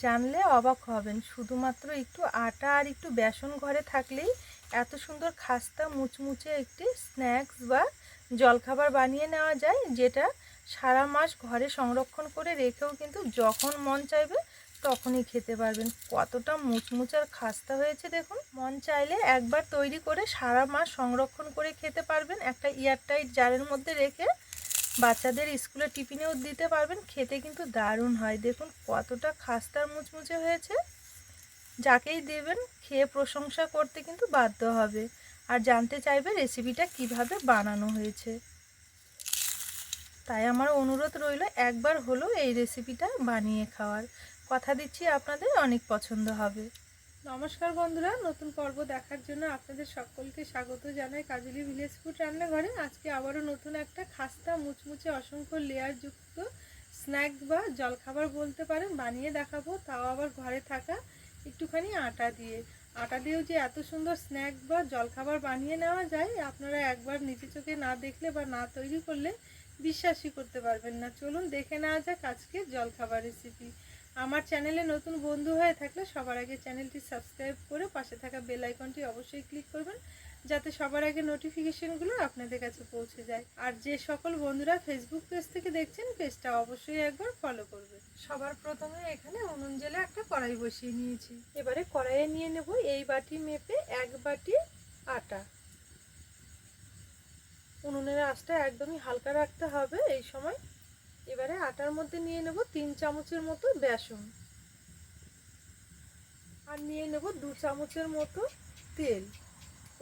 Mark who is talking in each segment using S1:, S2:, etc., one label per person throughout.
S1: জানলে অবাক হবেন, শুধুমাত্র একটু আটা আর একটু বেসন ঘরে থাকলেই এত সুন্দর খাস্তা মুচমুচে একটি স্ন্যাক্স বা জলখাবার বানিয়ে নেওয়া যায়, যেটা সারা মাস ঘরে সংরক্ষণ করে রেখেও কিন্তু যখন মন চাইবে তখনই খেতে পারবেন। কতটা মুচমুচে আর খাস্তা হয়েছে দেখুন। মন চাইলে একবার তৈরি করে সারা মাস সংরক্ষণ করে খেতে পারবেন, একটা এয়ারটাইট জারের মধ্যে রেখে বাচ্চাদের স্কুলে টিফিনেও দিতে পারবেন। খেতে কিন্তু দারুণ হয়। দেখুন কতটা খাস্তা মুচমুচে হয়েছে, যাকেই দেবেন খেয়ে প্রশংসা করতে কিন্তু বাধ্য হবে আর জানতে চাইবে রেসিপিটা কিভাবে বানানো হয়েছে। তাই আমার অনুরোধ রইল একবার হলো এই রেসিপিটা বানিয়ে খাওয়ার। কথা দিচ্ছি আপনাদের অনেক পছন্দ হবে। নমস্কার বন্ধুরা, নতুন পর্ব দেখার জন্য আপনাদের সকলকে স্বাগত জানাই কাজলি ভিলেজ ফুড রান্নাঘরে। আজকে আবারও নতুন একটা খাস্তা মুচমুচে অসংখ্য লেয়ার যুক্ত স্ন্যাক্স বা জলখাবার বলতে পারেন বানিয়ে দেখাবো, তাও আবার ঘরে থাকা একটুখানি আটা দিয়ে। আটা দিয়েও যে এত সুন্দর স্ন্যাক্স বা জলখাবার বানিয়ে নেওয়া যায়, আপনারা একবার নিজে চোখে না দেখলে বা না তৈরি করলে বিশ্বাসই করতে পারবেন না। চলুন দেখে নেওয়া যাক আজকের জলখাবার রেসিপি। আমার চ্যানেলে নতুন বন্ধু হয়ে থাকলে সবার আগে চ্যানেলটি সাবস্ক্রাইব করে পাশে থাকা বেল আইকনটি অবশ্যই ক্লিক করবেন, যাতে সবার আগে নোটিফিকেশনগুলো আপনাদের কাছে পৌঁছে যায়। আর যে সকল বন্ধুরা ফেসবুক পেজ থেকে দেখছেন, পেজটা অবশ্যই একবার ফলো করবেন। সবার প্রথমে এখানে উনুন জ্বেলে একটা কড়াই বসিয়ে নিয়েছি। এবারে কড়াইয়ে নিয়ে নেব এই বাটি মেপে 1 বাটি আটা। উনুনের আঁচটা একদমই হালকা রাখতে হবে এই সময়। এবারে আটার মধ্যে নিয়ে নেব 3 চামচের মতো বেসন আর নিয়ে নেব 2 চামচের মতো তেল।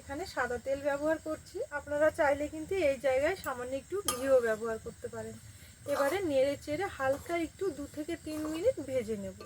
S1: এখানে সাদা তেল ব্যবহার করছি, আপনারা চাইলে কিন্তু এই জায়গায় সামান্য একটু ঘিও ব্যবহার করতে পারেন। এবারে নেড়ে চেড়ে হালকা একটু 2 থেকে 3 মিনিট ভেজে নেব।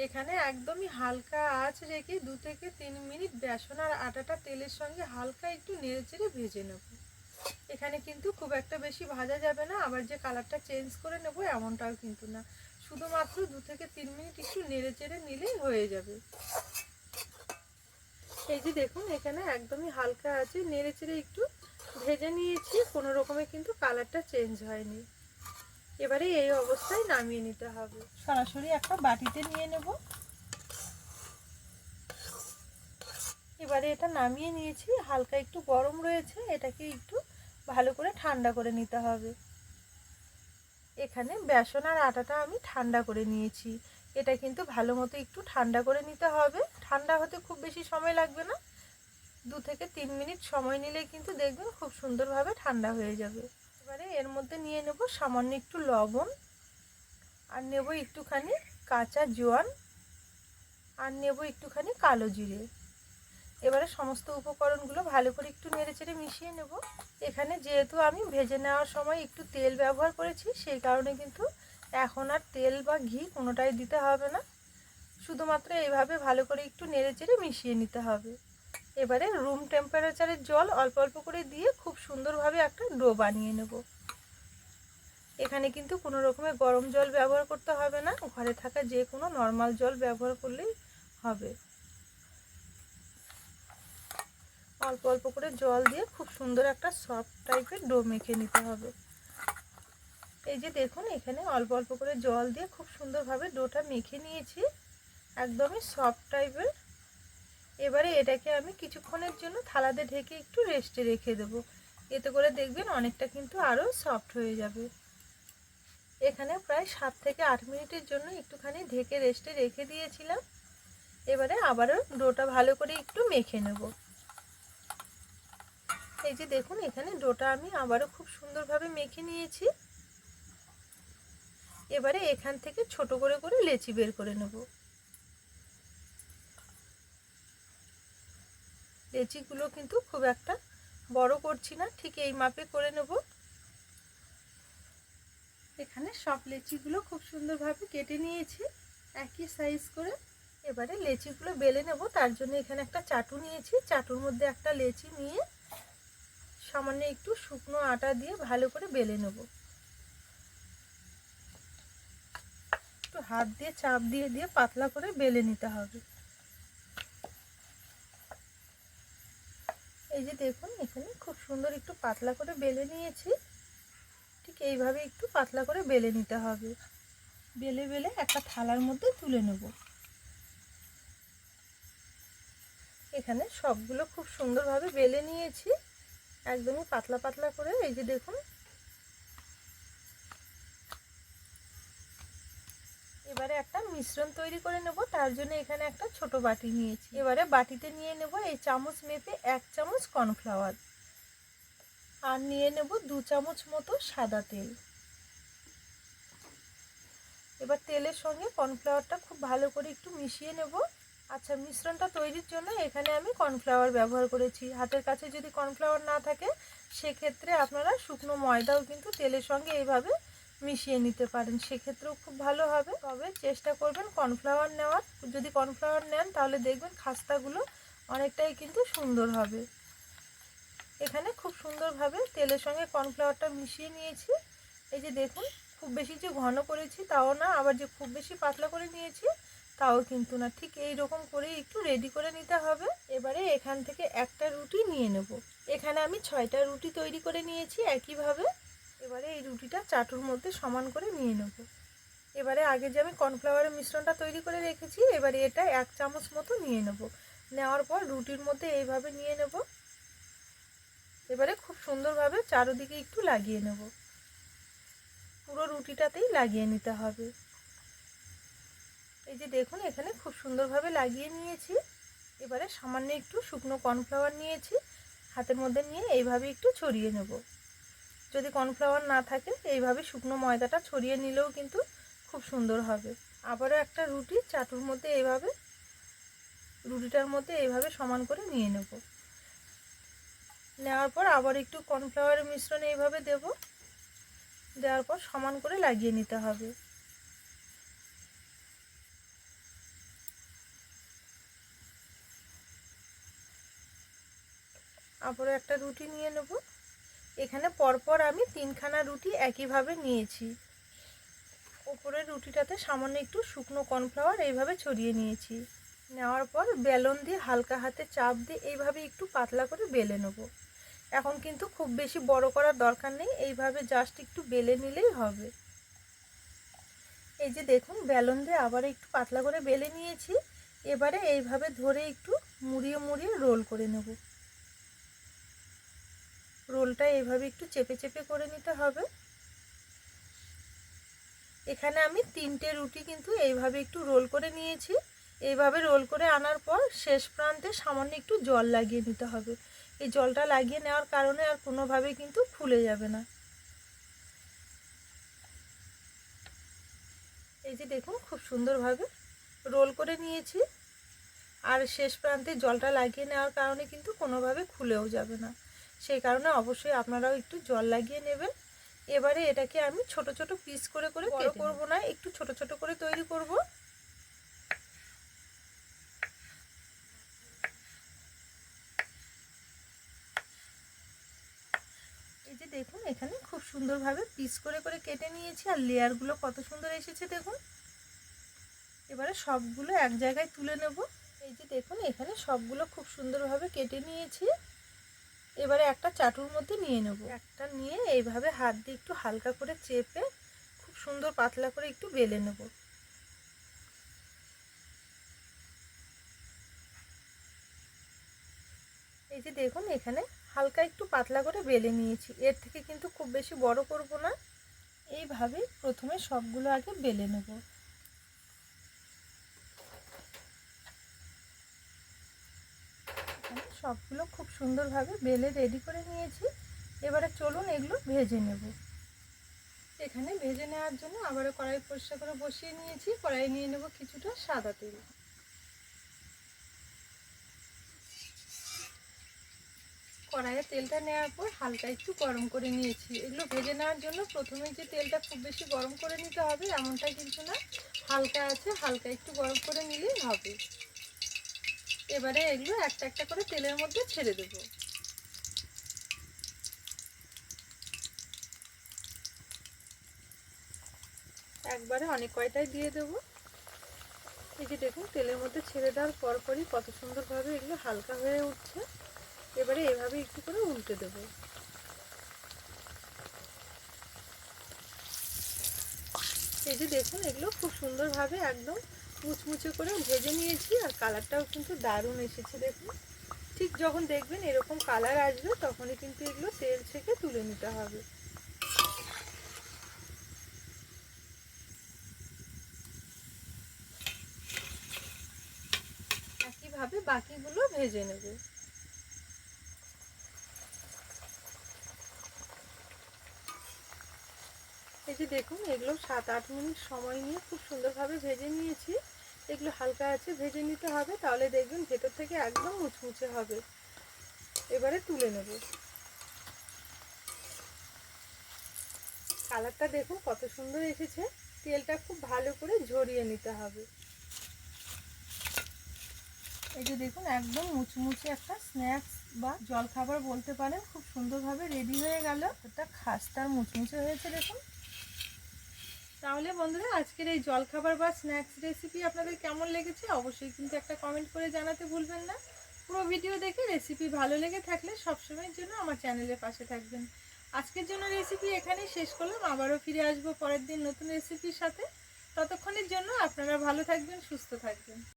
S1: এখানে একদমই হালকা আঁচ রেখে 2 থেকে 3 মিনিট বেসন আর আটাটা তেলের সঙ্গে হালকা একটু নেড়ে চেড়ে ভেজে নেব। এখানে কিন্তু খুব একটা বেশি ভাজা যাবে না, আবার যে কালারটা চেঞ্জ করে নেব এমনটাও কিন্তু না। শুধুমাত্র 2 থেকে 3 মিনিট একটু নেড়ে চেড়ে নিলেই হয়ে যাবে। এই যে দেখুন, এখানে একদমই হালকা আছে, নেড়ে চেড়ে একটু ভেজে নিয়েছি, কোনো রকমে কিন্তু কালারটা চেঞ্জ হয়নি। এবারে এই অবস্থায় নামিয়ে নিতে হবে। সরাসরি একটা বাটিতে নিয়ে নেব। এবারে এটা নামিয়ে নিয়েছি, হালকা একটু গরম রয়েছে, এটাকে একটু ভালো করে ঠান্ডা করে নিতে হবে। এখানে বেসন আর আটাটা আমি ঠান্ডা করে নিয়েছি, এটা কিন্তু ভালো মতো একটু ঠান্ডা করে নিতে হবে। ঠান্ডা হতে খুব বেশি সময় লাগবে না, 2 থেকে 3 মিনিট সময় নিলে কিন্তু দেখবেন খুব সুন্দরভাবে ঠান্ডা হয়ে যাবে। এবারে এর মধ্যে নিয়ে নেব সামান্য একটু লবণ, আর নেব একটুখানি কাঁচা জোয়ান, আর নেব একটুখানি কালো জিরে। এবারে সমস্ত উপকরণগুলো ভালো করে একটু নেড়েচেড়ে মিশিয়ে নেব। এখানে যেহেতু আমি ভেজে নেওয়ার সময় একটু তেল ব্যবহার করেছি, সেই কারণে কিন্তু এখন আর তেল বা ঘি কোনোটাই দিতে হবে না, শুধুমাত্র এইভাবে ভালো করে একটু নেড়েচেড়ে মিশিয়ে নিতে হবে। এবারে রুম টেম্পারেচারের জল অল্প অল্প করে দিয়ে খুব সুন্দরভাবে একটা ডো বানিয়ে নেব। এখানে কিন্তু কোনো রকমের গরম জল ব্যবহার করতে হবে না, ঘরে থাকা যে কোনো নর্মাল জল ব্যবহার করলেই হবে। অল্প অল্প করে জল দিয়ে খুব সুন্দর একটা সফট টাইপের ডো মেখে নিতে হবে। এই যে দেখুন, এখানে অল্প অল্প করে জল দিয়ে খুব সুন্দরভাবে ডোটা মেখে নিয়েছি, একদমই সফট টাইপের। এবারে এটাকে আমি কিছুক্ষণের জন্য থালাতে ঢেকে একটু রেস্টে রেখে দেবো, এতে করে দেখবেন অনেকটা কিন্তু আরও সফট হয়ে যাবে। এখানে প্রায় 7 থেকে 8 মিনিটের জন্য একটুখানি ঢেকে রেস্টে রেখে দিয়েছিলাম। এবারে আবারও ডোটা ভালো করে একটু মেখে নেব। এই যে দেখুন, এখানে ডোটা আমি আবারও খুব সুন্দরভাবে মেখে নিয়েছি। এবারে এখান থেকে ছোট করে করে লেচি বের করে নেব। লেচিগুলো কিন্তু খুব একটা বড় করছি না, ঠিক এই মাপে করে নেব। এখানে সব লেচিগুলো খুব সুন্দরভাবে কেটে নিয়েছি একই সাইজ করে। এবারে লেচিগুলো বেলে নেব, তার জন্য এখানে একটা চাটু নিয়েছি, চাটুর মধ্যে একটা লেচি নিয়ে সামান্য একটু শুকনো আটা দিয়ে ভালো করে বেলে নেব। একটু হাত দিয়ে চাপ দিয়ে দিয়ে পাতলা করে বেলে নিতে হবে। এই যে দেখুন, এখানে খুব সুন্দর একটু পাতলা করে বেলে নিয়েছি, ঠিক এইভাবে একটু পাতলা করে বেলে নিতে হবে। বেলে বেলে একটা থালার মধ্যে তুলে নেব। এখানে সবগুলো খুব সুন্দরভাবে বেলে নিয়েছি, একদমই পাতলা পাতলা করে। এই যে দেখুন, এবারে একটা মিশ্রণ তৈরি করে নেব। তার জন্য এখানে একটা ছোট বাটি নিয়েছি। এবারে বাটিতে নিয়ে নেব এই চামচ মেপে 1 চামচ কর্নফ্লাওয়ার, আর নিয়ে নেব 2 চামচ মতো সাদা তেল। এবার তেলের সঙ্গে কর্নফ্লাওয়ারটা খুব ভালো করে একটু মিশিয়ে নেব। আচ্ছা, মিশ্রণটা তৈরির জন্য এখানে আমি কর্নফ্লাওয়ার ব্যবহার করেছি। হাতের কাছে যদি কর্নফ্লাওয়ার না থাকে সেক্ষেত্রে আপনারা শুকনো ময়দাও কিন্তু তেলের সঙ্গে এইভাবে মিশিয়ে নিতে পারেন, সেক্ষেত্রেও খুব ভালো হবে। তবে চেষ্টা করবেন কর্নফ্লাওয়ার নেওয়ার। যদি কর্নফ্লাওয়ার নেন তাহলে দেখবেন খাস্তাগুলো অনেকটাই কিন্তু সুন্দর হবে। এখানে খুব সুন্দরভাবে তেলের সঙ্গে কর্নফ্লাওয়ারটা মিশিয়ে নিয়েছি। এই যে দেখুন, খুব বেশি যে ঘন করেছি তাও না, আবার যে খুব বেশি পাতলা করে নিয়েছি তাও কিন্তু না, ঠিক এই রকম করে একটু রেডি করে নিতে হবে। এবারে এখান থেকে একটা রুটি নিয়ে নেব। এখানে আমি 6টা রুটি তৈরি করে নিয়েছি একইভাবে। এবারে এই রুটিটা চাটুর মধ্যে সমান করে নিয়ে নেব। এবারে আগে যে আমি কর্নফ্লাওয়ারের মিশ্রণটা তৈরি করে রেখেছি, এবারে এটা 1 চামচ মতো নিয়ে নেব। নেওয়ার পর রুটির মধ্যে এইভাবে নিয়ে নেব। এবারে খুব সুন্দরভাবে চারদিকে একটু লাগিয়ে নেব। পুরো রুটিটাতেই লাগিয়ে নিতে হবে। এই যে দেখুন, এখানে খুব সুন্দরভাবে লাগিয়ে নিয়েছি। এবারে সামান্য একটু শুকনো কর্নফ্লাওয়ার নিয়েছি, হাতের মধ্যে নিয়ে এইভাবে একটু ছড়িয়ে নেব। যদি কর্নফ্লাওয়ার না থাকে এইভাবে শুকনো ময়দাটা ছড়িয়ে নিলেও কিন্তু খুব সুন্দর হবে। আবারও একটা রুটি চাটুর মধ্যে এইভাবে, রুটিটার মধ্যে এইভাবে সমান করে নিয়ে নেব। নেওয়ার পর আবার একটু কর্নফ্লাওয়ারের মিশ্রণ এইভাবে দেব। দেওয়ার পর সমান করে লাগিয়ে নিতে হবে। আবারও একটা রুটি নিয়ে নেব। এখানে পরপর আমি 3খানা রুটি একইভাবে নিয়েছি। উপরের রুটিটাতে সামান্য একটু শুকনো কর্নফ্লাওয়ার এইভাবে ছড়িয়ে নিয়েছি। নেওয়ার পর বেলন দিয়ে হালকা হাতে চাপ দিয়ে এইভাবে একটু পাতলা করে বেলে নেব। এখন কিন্তু খুব বেশি বড় করার দরকার নেই, এইভাবে জাস্ট একটু বেলে নিলেই হবে। এই যে দেখুন, বেলন দিয়ে আবার একটু পাতলা করে বেলে নিয়েছি। এবারে এইভাবে ধরে একটু মুড়িয়ে মুড়িয়ে রোল করে নেব। রোলটা এইভাবে একটু চেপে চেপে করে নিতে হবে। এখানে আমি 3টে রুটি কিন্তু এইভাবে একটু রোল করে নিয়েছি। এইভাবে রোল করে আনার পর শেষ প্রান্তে সামান্য একটু জল লাগিয়ে নিতে হবে। এই জলটা লাগিয়ে নেওয়ার কারণে আর কোনোভাবে কিন্তু ফুলে যাবে না। এই যে দেখুন, খুব সুন্দরভাবে রোল করে নিয়েছি, আর শেষ প্রান্তে জলটা লাগিয়ে নেওয়ার কারণে কিন্তু কোনোভাবে খুলেও যাবে না। সেই কারণে অবশ্যই আপনারাও একটু জল লাগিয়ে নেবেন। এবারে এটাকে আমি ছোট ছোট পিস করে করে কেটে করব না, একটু ছোট ছোট করে তৈরি করব। এই যে দেখুন, এখানে খুব সুন্দরভাবে পিস করে করে কেটে নিয়েছি, আর লেয়ারগুলো কত সুন্দর এসেছে দেখুন। এবারে সবগুলো এক জায়গায় তুলে নেব। এই যে দেখুন, এখানে সবগুলো খুব সুন্দরভাবে কেটে নিয়েছি। এবারে একটা চাটুর মধ্যে নিয়ে নেব। একটা নিয়ে এইভাবে হাত দিয়ে একটু হালকা করে চেপে খুব সুন্দর পাতলা করে একটু বেলে নেব। এই যে দেখুন, এখানে হালকা একটু পাতলা করে বেলে নিয়েছি। এর থেকে কিন্তু খুব বেশি বড় করব না। এইভাবে প্রথমে সবগুলো আগে বেলে নেব। সবগুলো খুব সুন্দরভাবে বেলে রেডি করে নিয়েছি। এবারে চলুন এগুলো ভেজে নেব। এখানে ভেজে নেওয়ার জন্য আবারও কড়াই পরিষ্কার করে বসিয়ে নিয়েছি। কড়াই নিয়ে নেব কিছুটা সাদা তেল। কড়াইয়ে তেলটা নেওয়ার পর হালকা একটু গরম করে নিয়েছি। এগুলো ভেজে নেওয়ার জন্য প্রথমে যে তেলটা খুব বেশি গরম করে নিতে হবে এমনটা কিন্তু না, হালকা আছে, হালকা একটু গরম করে নিলেই হবে। এবারে এগুলো একটা একটা করে তেলের মধ্যে ছেড়ে দেব। একবারে অনেক কয়টাই দিয়ে দেব। এই যে দেখুন, তেলের মধ্যে ছেড়ে দেওয়ার পরপরই কত সুন্দরভাবে এগুলো হালকা হয়ে উঠছে। এবারে এভাবে একটু করে উল্টে দেব। এই যে দেখুন, এগুলো খুব সুন্দরভাবে একদম মুচমুচে করে ভেজে নিয়েছি, আর কালারটাও কিন্তু দারুণ এসেছে। দেখুন, ঠিক যখন দেখবেন এরকম কালার আসবে তখনই কিন্তু এগুলো তেল থেকে তুলে নিতে হবে। একইভাবে বাকিগুলো ভেজে নেব। এই যে দেখুন, এগুলো 7-8 মিনিট সময় নিয়ে খুব সুন্দরভাবে ভেজে নিয়েছি। এগুলো হালকা আছে ভেজে নিতে হবে, তাহলে দেখবেন ভেতর থেকে একদম মুচমুচে হবে। এবারে তুলে নেব। কালারটা দেখুন কত সুন্দর এসেছে। তেলটা খুব ভালো করে ঝরিয়ে নিতে হবে। এই যে দেখুন, একদম মুচমুচে একটা স্ন্যাক্স বা জলখাবার বলতে পারেন খুব সুন্দরভাবে রেডি হয়ে গেল। এটা খাস্তার মুচমুচে হয়েছে দেখুন। তাহলে বন্ধুরা, আজকের এই জলখাবার বা স্ন্যাক্স রেসিপি আপনাদের কেমন লেগেছে অবশ্যই কিন্তু একটা কমেন্ট করে জানাতে ভুলবেন না। পুরো ভিডিও দেখে রেসিপি ভালো লেগে থাকলে সবসময়ের জন্য আমার চ্যানেলের পাশে থাকবেন। আজকের জন্য রেসিপি এখানেই শেষ করলাম। আবারও ফিরে আসবো পরের দিন নতুন রেসিপির সাথে। ততক্ষণের জন্য আপনারা ভালো থাকবেন, সুস্থ থাকবেন।